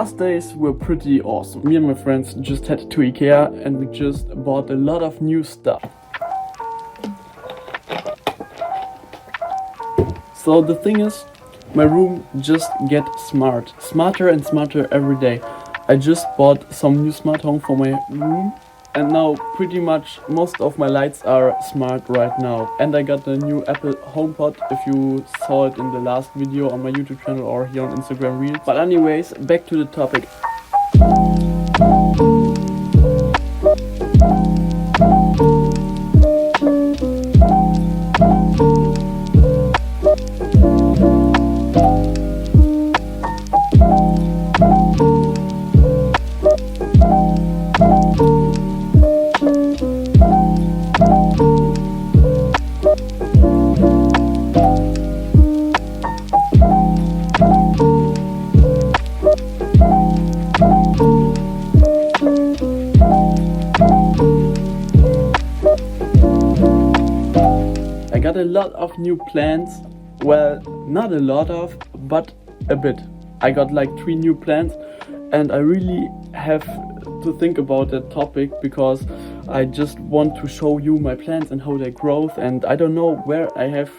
last days were pretty awesome. Me and my friends just headed to IKEA and we just bought a lot of new stuff. So the thing is, my room just gets smarter and smarter every day. I just bought some new smart home for my room. And now pretty much most of my lights are smart right now. And I got a new Apple HomePod, if you saw it in the last video on my YouTube channel or here on Instagram Reels. But anyways, back to the topic. I got a lot of new plants. Well, not a lot of, but a bit. I got like 3 new plants and I really have to think about that topic because I just want to show you my plants and how they grow, and I don't know where I have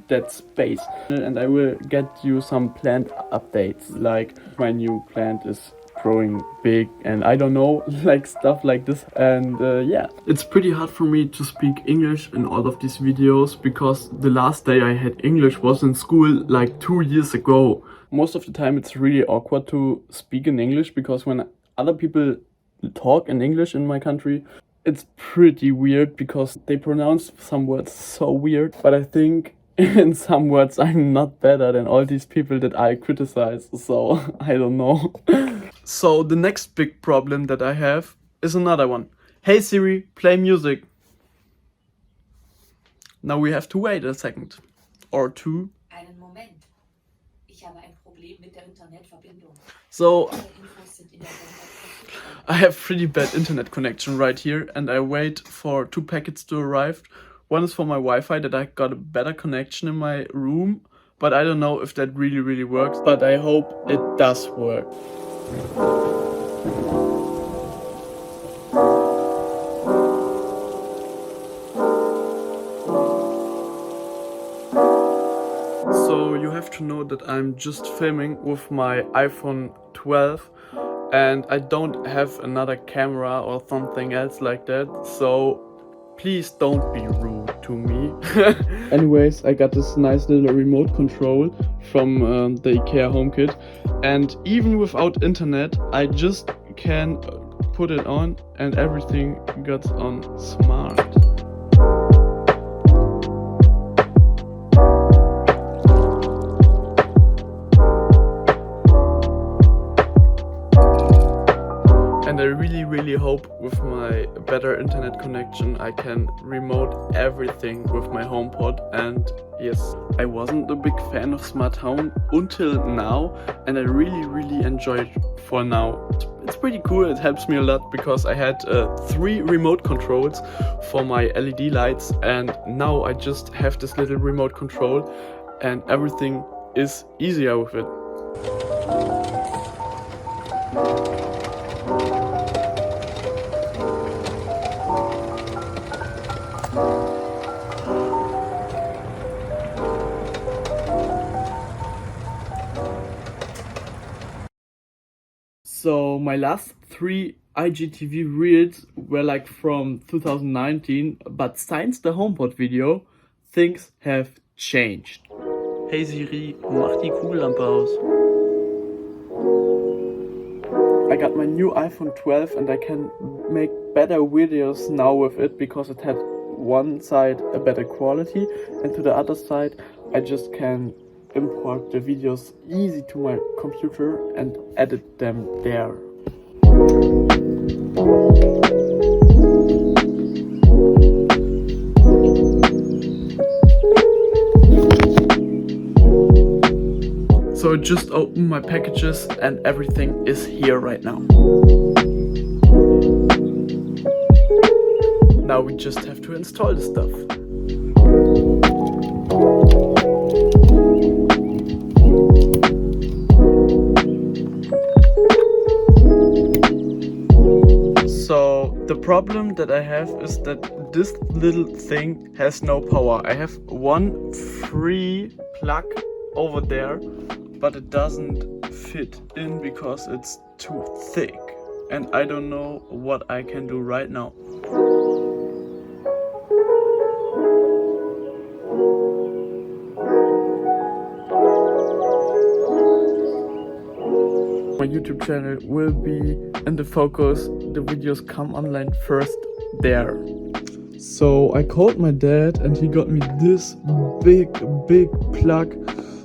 that space. And I will get you some plant updates, like my new plant is growing big and I don't know, like stuff like this. And yeah, it's pretty hard for me to speak English in all of these videos because the last day I had English was in school like 2 years ago. Most of the time it's really awkward to speak in English because when other people talk in English in my country, it's pretty weird because they pronounce some words so weird. But I think in some words I'm not better than all these people that I criticize, so I don't know. So the next big problem that I have is another one. Hey Siri, play music. Now we have to wait a second or two. Einen Moment. Ich habe ein Problem mit der Internetverbindung. So I have pretty bad internet connection right here and I wait for 2 packets to arrive. One is for my Wi-Fi, that I got a better connection in my room, but I don't know if that really works, but I hope it does work. So you have to know that I'm just filming with my iPhone 12 and I don't have another camera or something else like that, so please don't be rude to me. Anyways, I got this nice little remote control from the IKEA HomeKit, and even without internet I just can put it on and everything gets on smart. And I really hope with my better internet connection I can remote everything with my HomePod. And yes, I wasn't a big fan of Smart Home until now, and I really enjoy it for now. It's pretty cool, it helps me a lot because I had 3 remote controls for my LED lights and now I just have this little remote control and everything is easier with it. So my last 3 IGTV reels were like from 2019, but since the HomePod video, things have changed. Hey Siri, mach die Kugellampe aus. I got my new iPhone 12 and I can make better videos now with it because it had one side a better quality and to the other side I just can import the videos easy to my computer and edit them there. So I just opened my packages and everything is here right now. Now we just have to install the stuff. The problem that I have is that this little thing has no power. I have one free plug over there, but it doesn't fit in because it's too thick. And I don't know what I can do right now. My YouTube channel will be in the focus. The videos come online first there. So I called my dad and he got me this big plug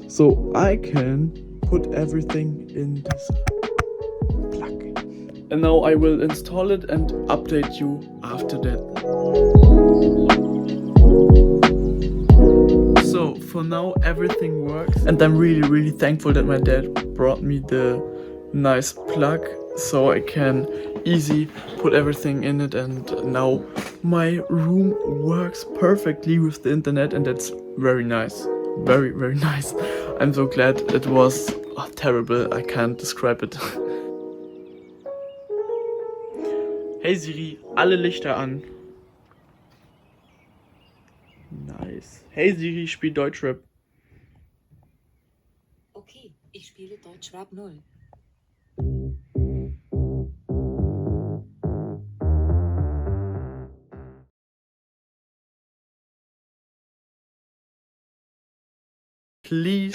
so I can put everything in this plug. And now I will install it and update you after that. So for now everything works and I'm really thankful that my dad brought me the nice plug so I can easy put everything in it, and now my room works perfectly with the internet and that's very nice. Very nice. I'm so glad. It was terrible. I can't describe it. Hey Siri, alle Lichter an. Nice. Hey Siri, spiel Deutschrap. Okay, ich spiele Deutschrap 0. Please